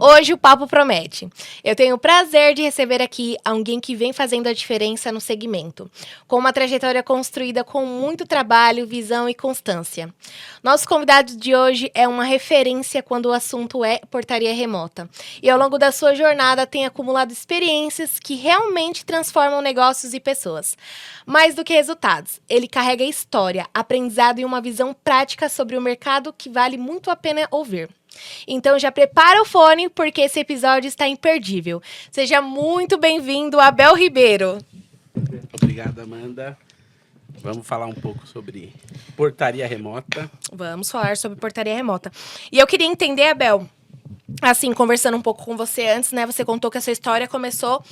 Hoje o papo promete. Eu tenho o prazer de receber aqui alguém que vem fazendo a diferença no segmento, com uma trajetória construída com muito trabalho, visão e constância. Nosso convidado de hoje é uma referência quando o assunto é portaria remota. E ao longo da sua jornada tem acumulado experiências que realmente transformam negócios e pessoas. Mais do que resultados, ele carrega história, aprendizado e uma visão prática sobre o mercado que vale muito a pena ouvir. Então já prepara o fone, porque esse episódio está imperdível. Seja muito bem-vindo, Abel Ribeiro. Obrigado, Amanda. Vamos falar um pouco sobre portaria remota. Vamos falar sobre portaria remota. E eu queria entender, Abel, assim, conversando um pouco com você antes, né? Você contou que a sua história começou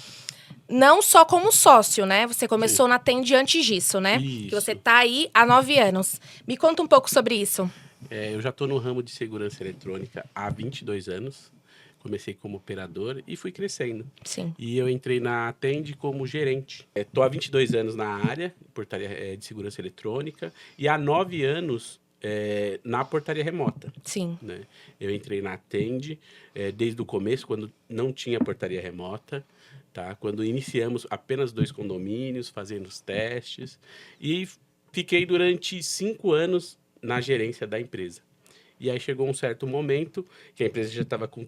não só como sócio, né? Você começou na Tend antes disso, né? Isso. Que você tá aí há 9 anos. Me conta um pouco sobre isso. Eu já estou no ramo de segurança eletrônica há 22 anos. Comecei como operador e fui crescendo. Sim. E eu entrei na Tend como gerente. Estou há 22 anos na área, portaria de segurança eletrônica, e há 9 anos na portaria remota. Sim. Né? Eu entrei na Tend desde o começo, quando não tinha portaria remota. Tá? Quando iniciamos apenas 2 condomínios, fazendo os testes. E fiquei durante 5 anos na gerência da empresa. E aí chegou um certo momento que a empresa já estava com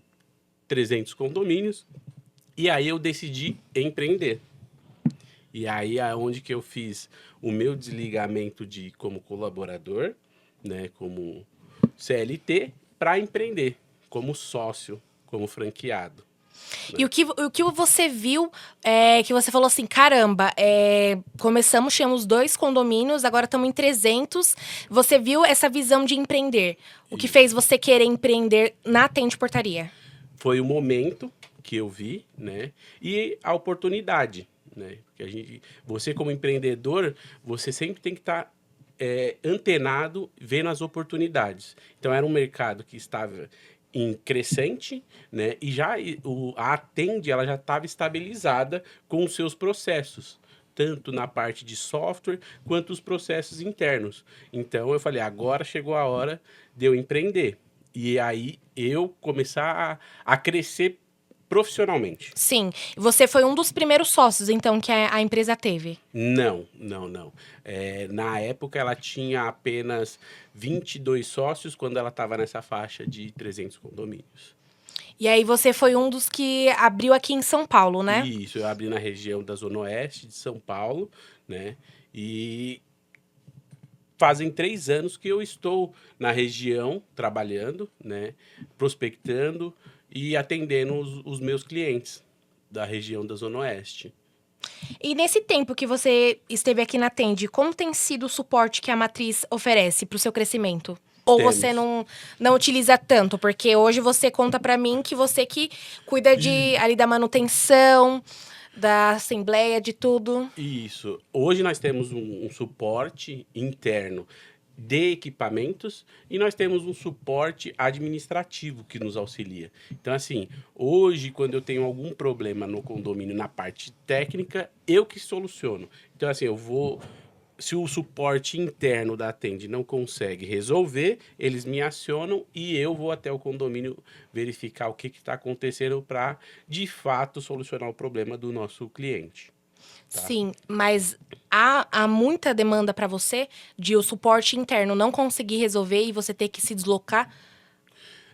300 condomínios, e aí eu decidi empreender. E aí é onde que eu fiz o meu desligamento como colaborador, né, como CLT, para empreender, como sócio, como franqueado. E o que você viu, que você falou assim, caramba, começamos, tínhamos 2 condomínios, agora estamos em 300. Você viu essa visão de empreender. O que fez você querer empreender na Tend Portaria? Foi o momento que eu vi, né? E a oportunidade, né? Porque você como empreendedor, você sempre tem que estar antenado, vendo as oportunidades. Então, era um mercado que estava em crescente, né? E a Tend, ela já estava estabilizada com os seus processos, tanto na parte de software quanto os processos internos. Então eu falei, agora chegou a hora de eu empreender. E aí eu começar a crescer profissionalmente. Sim. Você foi um dos primeiros sócios, então, que a empresa teve? Não. Na época, ela tinha apenas 22 sócios, quando ela estava nessa faixa de 300 condomínios. E aí você foi um dos que abriu aqui em São Paulo, né? Isso, eu abri na região da Zona Oeste de São Paulo, né? E fazem 3 anos que eu estou na região trabalhando, né? Prospectando e atendendo os meus clientes da região da Zona Oeste. E nesse tempo que você esteve aqui na Tend, como tem sido o suporte que a Matriz oferece para o seu crescimento? Ou você não utiliza tanto? Porque hoje você conta para mim que você que cuida ali da manutenção, da assembleia, de tudo. Isso. Hoje nós temos um suporte interno de equipamentos e nós temos um suporte administrativo que nos auxilia. Então, assim, hoje, quando eu tenho algum problema no condomínio na parte técnica, eu que soluciono. Então, assim, se o suporte interno da Tend não consegue resolver, eles me acionam e eu vou até o condomínio verificar o que está acontecendo para, de fato, solucionar o problema do nosso cliente. Tá? Sim, mas há muita demanda para você de o suporte interno não conseguir resolver e você ter que se deslocar?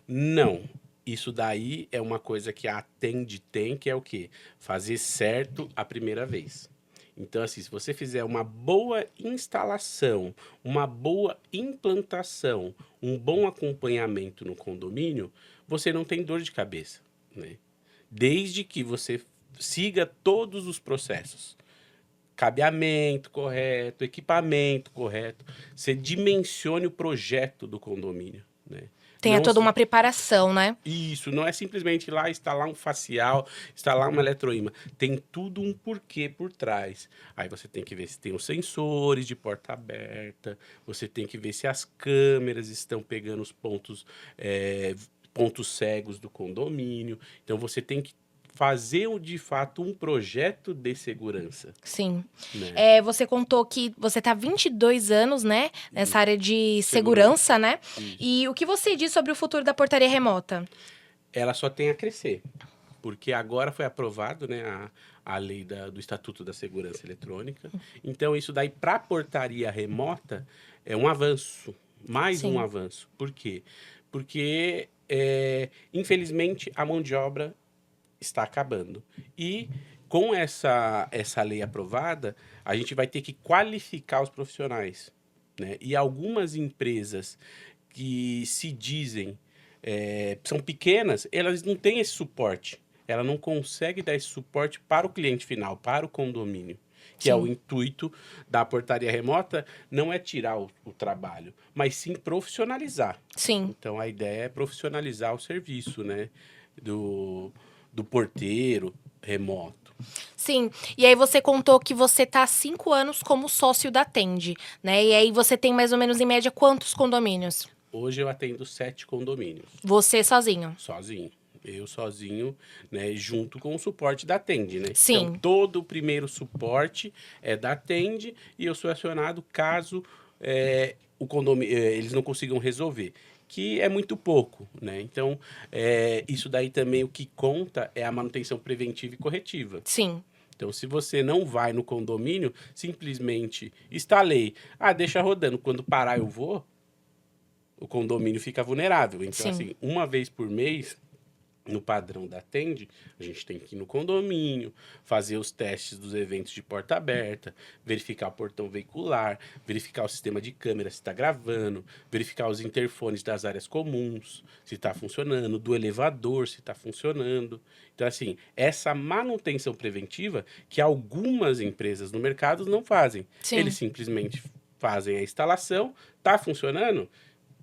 Não. Isso daí é uma coisa que a Tend tem, que é o quê? Fazer certo a primeira vez. Então, assim, se você fizer uma boa instalação, uma boa implantação, um bom acompanhamento no condomínio, você não tem dor de cabeça, né? Desde que você siga todos os processos. Cabeamento correto, equipamento correto. Você dimensione o projeto do condomínio, né? Tenha Não toda se- uma preparação, né? Isso, não é simplesmente ir lá instalar um facial, instalar uma eletroímã. Tem tudo um porquê por trás. Aí você tem que ver se tem os sensores de porta aberta, você tem que ver se as câmeras estão pegando os pontos cegos do condomínio. Então você tem que fazer de fato um projeto de segurança. Sim. Né? Você contou que você está há 22 anos, né? Nessa área de segurança, né? Isso. E o que você diz sobre o futuro da portaria remota? ela só tem a crescer, porque agora foi aprovado, né, a lei do Estatuto da Segurança Eletrônica. Então, isso daí, para a portaria remota, é um avanço, mais um Sim. avanço. Por quê? Porque, infelizmente, a mão de obra está acabando. E com essa lei aprovada, a gente vai ter que qualificar os profissionais, né? E algumas empresas que se dizem são pequenas, elas não têm esse suporte. Ela não consegue dar esse suporte para o cliente final, para o condomínio. Que é o Sim. intuito da portaria remota, não é tirar o trabalho, mas sim profissionalizar. Sim. Então, a ideia é profissionalizar o serviço, né? Do porteiro remoto. Sim, e aí você contou que você tá há 5 anos como sócio da Tende, né? E aí você tem mais ou menos, em média, quantos condomínios? Hoje eu atendo 7 condomínios, Você sozinho? sozinho. Eu sozinho, né, junto com o suporte da Tende, né? Então, Sim. todo o primeiro suporte é da Tende e eu sou acionado caso o condomínio, eles não consigam resolver, que é muito pouco, né? Então, isso daí também o que conta é a manutenção preventiva e corretiva. Sim. Então, se você não vai no condomínio, simplesmente instalei, deixa rodando, quando parar eu vou, o condomínio fica vulnerável. Então, Sim. assim, uma vez por mês, no padrão da Tende, a gente tem que ir no condomínio, fazer os testes dos eventos de porta aberta, verificar o portão veicular, verificar o sistema de câmera se está gravando, verificar os interfones das áreas comuns, se está funcionando, do elevador, se está funcionando. Então, assim, essa manutenção preventiva que algumas empresas no mercado não fazem. Sim. Eles simplesmente fazem a instalação, está funcionando,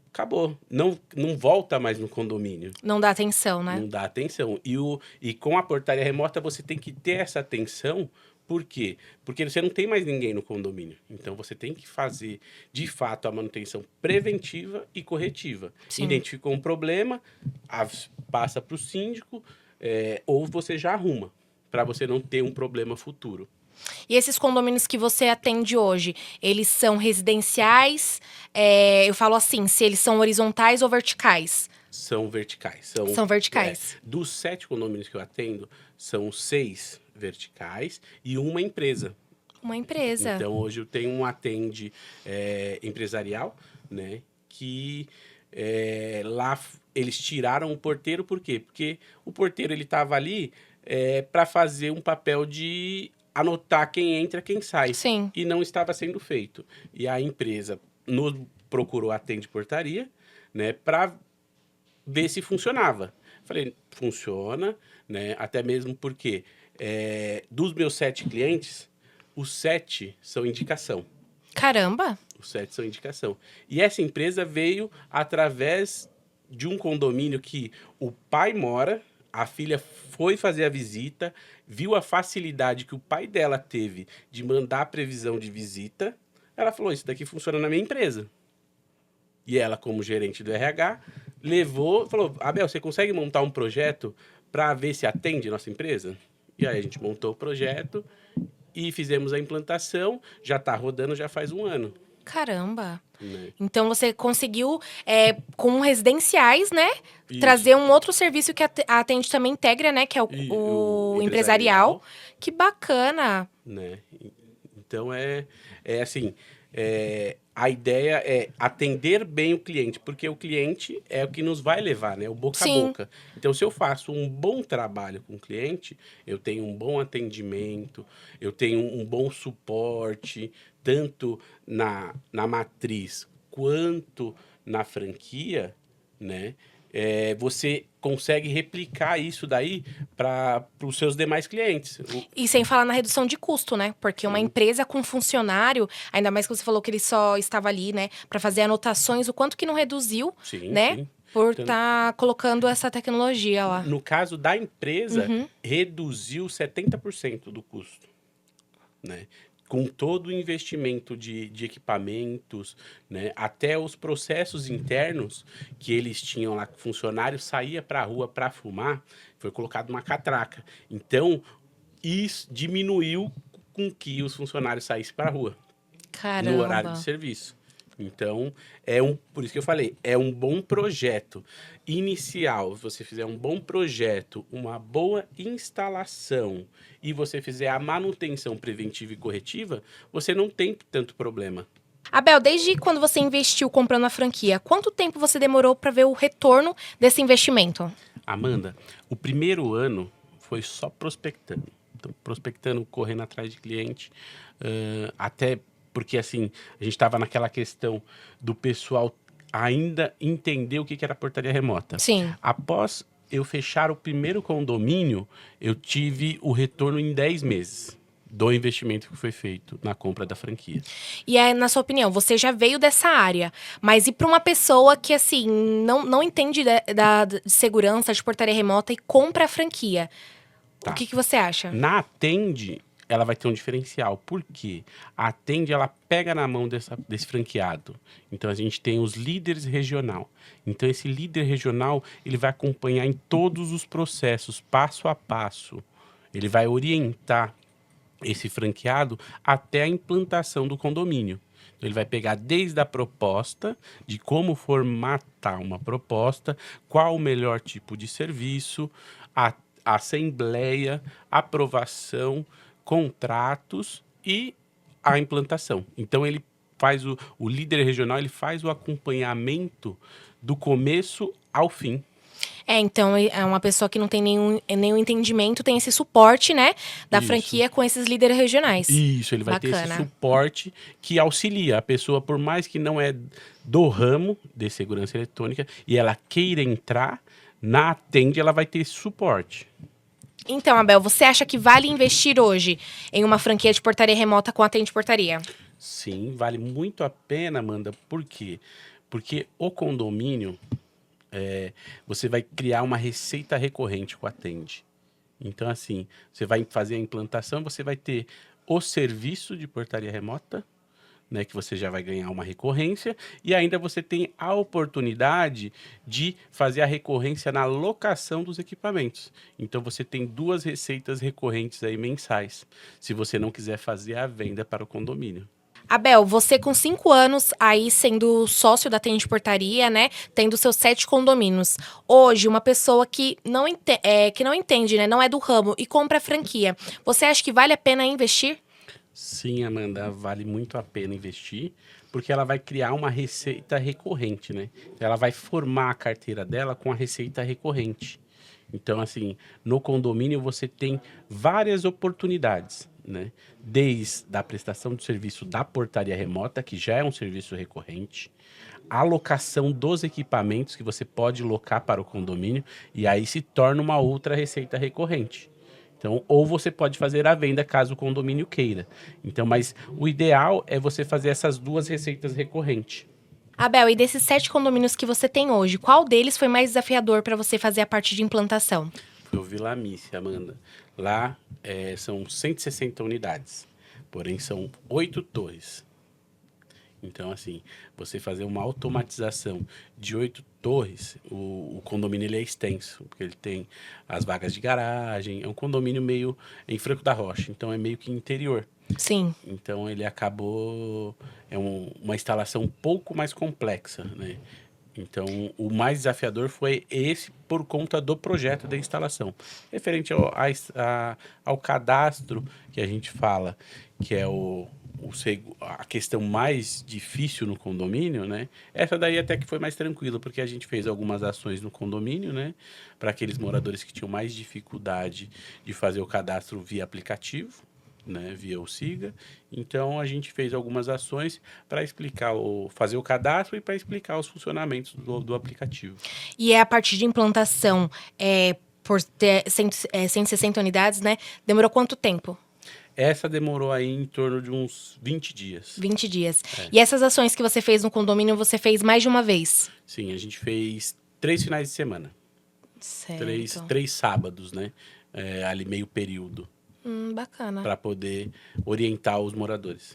acabou. Não volta mais no condomínio. Não dá atenção, né? Não dá atenção. E com a portaria remota você tem que ter essa atenção. Por quê? Porque você não tem mais ninguém no condomínio. Então você tem que fazer, de fato, a manutenção preventiva e corretiva. Sim. Identificou um problema, passa para o síndico, ou você já arruma, para você não ter um problema futuro. E esses condomínios que você atende hoje, eles são residenciais? Eu falo assim, se eles são horizontais ou verticais? São verticais. São verticais. Dos 7 condomínios que eu atendo, são 6 verticais e uma empresa. Uma empresa. Então, hoje eu tenho um atende empresarial, né? Que lá eles tiraram o porteiro, por quê? Porque o porteiro ele estava ali para fazer um papel de anotar quem entra, quem sai. Sim. E não estava sendo feito. E a empresa nos procurou a Tende Portaria, né? Para ver se funcionava. Falei, funciona, né? Até mesmo porque dos meus 7 clientes, os 7 são indicação. Caramba! Os 7 são indicação. E essa empresa veio através de um condomínio que o pai mora, a filha foi fazer a visita, viu a facilidade que o pai dela teve de mandar a previsão de visita. Ela falou, isso daqui funciona na minha empresa. E ela, como gerente do RH, levou, falou, Abel, você consegue montar um projeto para ver se atende nossa empresa? E aí a gente montou o projeto e fizemos a implantação, já está rodando já faz 1 ano. Caramba! Né? Então você conseguiu, com residenciais, né? Isso. Trazer um outro serviço que a Atende também integra, né? Que é o empresarial. Que bacana! Né? Então assim, a ideia é atender bem o cliente, porque o cliente é o que nos vai levar, né? O boca a boca. Então, se eu faço um bom trabalho com o cliente, eu tenho um bom atendimento, eu tenho um bom suporte, tanto na matriz quanto na franquia, né? Você consegue replicar isso daí para os seus demais clientes. E sem falar na redução de custo, né? Porque uma empresa com funcionário, ainda mais que você falou que ele só estava ali, né? Para fazer anotações, o quanto que não reduziu, né? Sim. Por estar colocando essa tecnologia lá. No caso da empresa, reduziu 70% do custo, né? Com todo o investimento de equipamentos, né? Até os processos internos que eles tinham lá, que o funcionário saía para a rua para fumar, foi colocado uma catraca. Então, isso diminuiu com que os funcionários saíssem para a rua. Caramba. No horário de serviço. Então, por isso que eu falei, é um bom projeto inicial. Se você fizer um bom projeto, uma boa instalação e você fizer a manutenção preventiva e corretiva, você não tem tanto problema. Abel, desde quando você investiu comprando a franquia, quanto tempo você demorou para ver o retorno desse investimento? Amanda, o primeiro ano foi só prospectando. Então, prospectando, correndo atrás de cliente, até porque assim, a gente estava naquela questão do pessoal ainda entender o que era portaria remota. Sim. Após eu fechar o primeiro condomínio, eu tive o retorno em 10 meses do investimento que foi feito na compra da franquia. E é, na sua opinião, você já veio dessa área, mas e para uma pessoa que, assim, não entende de segurança, de portaria remota e compra a franquia, Tá. o que você acha? Na Atende, ela vai ter um diferencial. Por quê? A Atende, ela pega na mão desse franqueado. Então, a gente tem os líderes regional. Então, esse líder regional, ele vai acompanhar em todos os processos, passo a passo. Ele vai orientar esse franqueado até a implantação do condomínio. Então, ele vai pegar desde a proposta, de como formatar uma proposta, qual o melhor tipo de serviço, a assembleia, aprovação, contratos e a implantação. Então, ele faz o líder regional, ele faz o acompanhamento do começo ao fim. Então, é uma pessoa que não tem nenhum entendimento, tem esse suporte, né, da Isso. franquia com esses líderes regionais. Isso, ele vai ter esse Bacana. suporte que auxilia a pessoa, por mais que não é do ramo de segurança eletrônica e ela queira entrar, na Atende ela vai ter esse suporte. Então, Abel, você acha que vale investir hoje em uma franquia de portaria remota com Atende Portaria? Sim, vale muito a pena, Amanda. Por quê? Porque o condomínio, você vai criar uma receita recorrente com a Atende. Então, assim, você vai fazer a implantação, você vai ter o serviço de portaria remota, né, que você já vai ganhar uma recorrência, e ainda você tem a oportunidade de fazer a recorrência na locação dos equipamentos. Então, você tem 2 receitas recorrentes aí mensais, se você não quiser fazer a venda para o condomínio. Abel, você com 5 anos aí sendo sócio da Atende Portaria, né? Tendo seus 7 condomínios. Hoje, uma pessoa que não entende, né? Não é do ramo e compra a franquia. Você acha que vale a pena investir? Sim, Amanda, vale muito a pena investir, porque ela vai criar uma receita recorrente, né? Ela vai formar a carteira dela com a receita recorrente. Então, assim, no condomínio você tem várias oportunidades, né? Desde a prestação do serviço da portaria remota, que já é um serviço recorrente, a locação dos equipamentos que você pode locar para o condomínio, e aí se torna uma outra receita recorrente. Então, ou você pode fazer a venda caso o condomínio queira. Então, mas o ideal é você fazer essas 2 receitas recorrentes. Abel, e desses 7 condomínios que você tem hoje, qual deles foi mais desafiador para você fazer a parte de implantação? Foi o Vila Mícia, Amanda. Lá são 160 unidades, porém são 8 torres. Então, assim, você fazer uma automatização de 8 torres, o condomínio ele é extenso, porque ele tem as vagas de garagem, é um condomínio meio em Franco da Rocha, então é meio que interior. Sim. Então, ele acabou, uma instalação um pouco mais complexa, né? Então, o mais desafiador foi esse por conta do projeto da instalação. Referente ao cadastro que a gente fala, que é a questão mais difícil no condomínio, né? Essa daí até que foi mais tranquila, porque a gente fez algumas ações no condomínio, né? Para aqueles moradores que tinham mais dificuldade de fazer o cadastro via aplicativo, né, via o Siga. Então, a gente fez algumas ações para explicar, fazer o cadastro e para explicar os funcionamentos do aplicativo. E a parte de implantação, por ter 160 unidades, né? Demorou quanto tempo? Essa demorou aí em torno de uns 20 dias. 20 dias. E essas ações que você fez no condomínio, você fez mais de uma vez? Sim, a gente fez 3 finais de semana. Certo. 3 sábados, né? Ali meio período. Bacana. Para poder orientar os moradores.